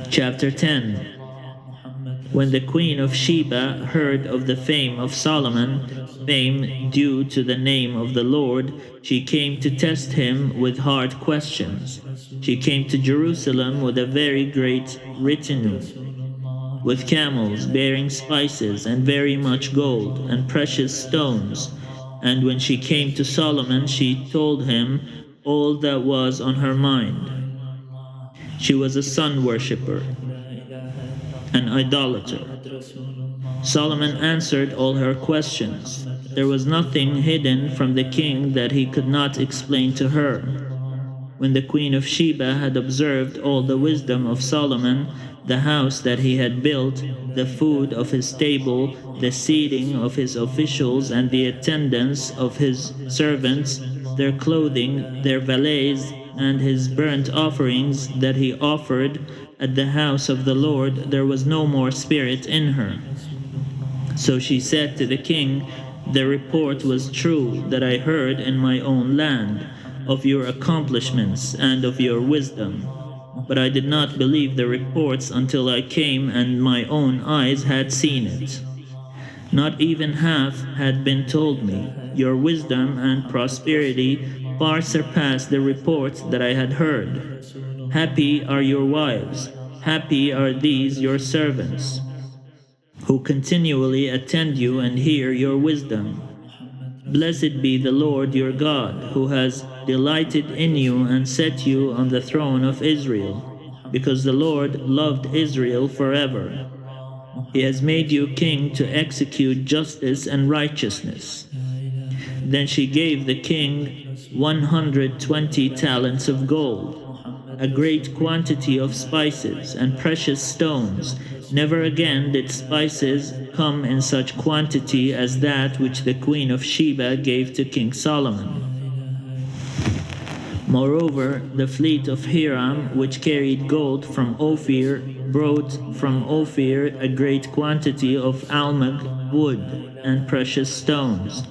Chapter 10. When the queen of Sheba heard of the fame of Solomon, fame due to the name of the Lord, she came to test him with hard questions. She came to Jerusalem with a very great retinue, with camels bearing spices and very much gold and precious stones. And when she came to Solomon, she told him all that was on her mind. She was a sun worshipper, an idolater. Solomon answered all her questions. There was nothing hidden from the king that he could not explain to her. When the queen of Sheba had observed all the wisdom of Solomon, the house that he had built, the food of his table, the seating of his officials, and the attendance of his servants, their clothing, their valets, and his burnt offerings that he offered at the house of the Lord, there was no more spirit in her. So she said to the king, "The report was true that I heard in my own land of your accomplishments and of your wisdom. But I did not believe the reports until I came and my own eyes had seen it. Not even half had been told me. Your wisdom and prosperity far surpassed the reports that I had heard. Happy are your wives, happy are these your servants, who continually attend you and hear your wisdom. Blessed be the Lord your God, who has delighted in you and set you on the throne of Israel, because the Lord loved Israel forever. He has made you king to execute justice and righteousness." Then she gave the king 120 talents of gold, a great quantity of spices and precious stones. Never again did spices come in such quantity as that which the queen of Sheba gave to King Solomon. Moreover, the fleet of Hiram, which carried gold from Ophir, brought from Ophir a great quantity of almug wood and precious stones.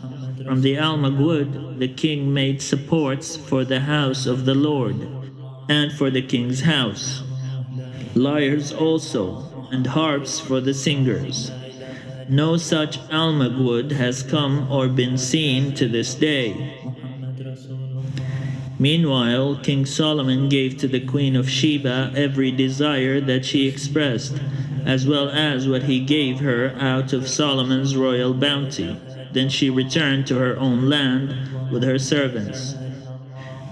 From the almug wood the king made supports for the house of the Lord and for the king's house, lyres also, and harps for the singers. No such almug wood has come or been seen to this day. Meanwhile, King Solomon gave to the queen of Sheba every desire that she expressed, as well as what he gave her out of Solomon's royal bounty. Then she returned to her own land with her servants.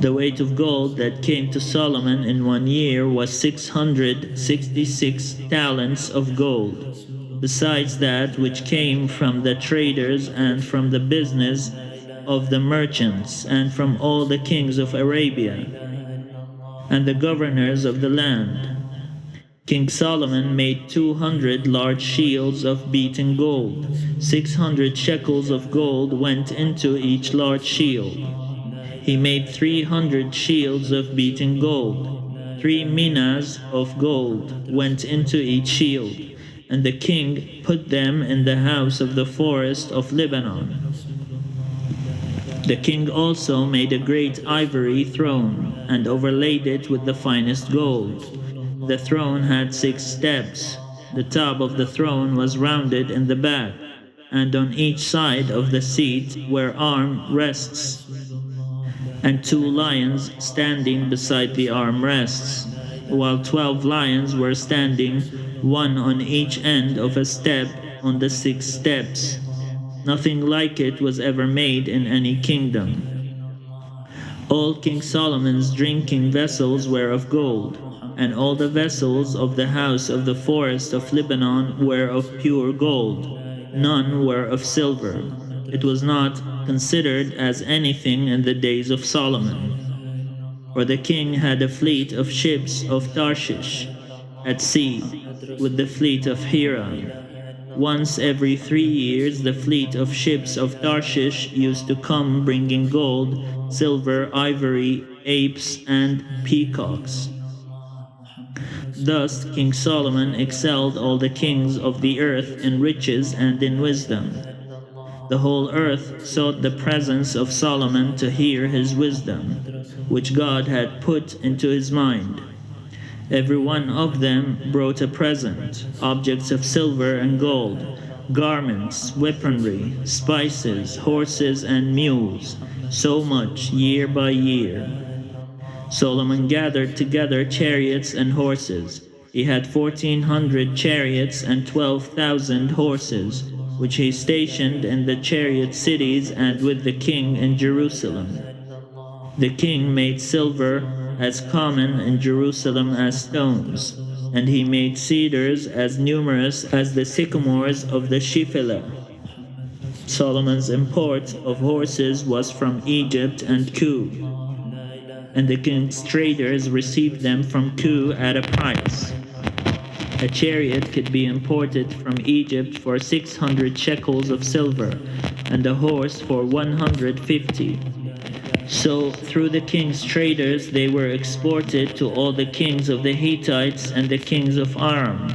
The weight of gold that came to Solomon in 1 year was 666 talents of gold, besides that which came from the traders and from the business of the merchants and from all the kings of Arabia and the governors of the land. King Solomon made 200 large shields of beaten gold. 600 shekels of gold went into each large shield. He made 300 shields of beaten gold. 3 minas of gold went into each shield, and the king put them in the house of the forest of Lebanon. The king also made a great ivory throne, and overlaid it with the finest gold. The throne had 6 steps. The top of the throne was rounded in the back, and on each side of the seat were arm rests, and 2 lions standing beside the arm rests, while 12 lions were standing, one on each end of a step on the 6 steps. Nothing like it was ever made in any kingdom. All King Solomon's drinking vessels were of gold, and all the vessels of the house of the forest of Lebanon were of pure gold. None were of silver. It was not considered as anything in the days of Solomon. For the king had a fleet of ships of Tarshish at sea, with the fleet of Hiram. Once every 3 years the fleet of ships of Tarshish used to come bringing gold, silver, ivory, apes, and peacocks. Thus King Solomon excelled all the kings of the earth in riches and in wisdom. The whole earth sought the presence of Solomon to hear his wisdom, which God had put into his mind. Every one of them brought a present, objects of silver and gold, garments, weaponry, spices, horses, and mules, so much year by year. Solomon gathered together chariots and horses. He had 1,400 chariots and 12,000 horses, which he stationed in the chariot cities and with the king in Jerusalem. The king made silver as common in Jerusalem as stones, and he made cedars as numerous as the sycamores of the Shephelah. Solomon's import of horses was from Egypt and Kue, and the king's traders received them from Kue at a price. A chariot could be imported from Egypt for 600 shekels of silver, and a horse for 150. So, through the king's traders, they were exported to all the kings of the Hittites and the kings of Aram.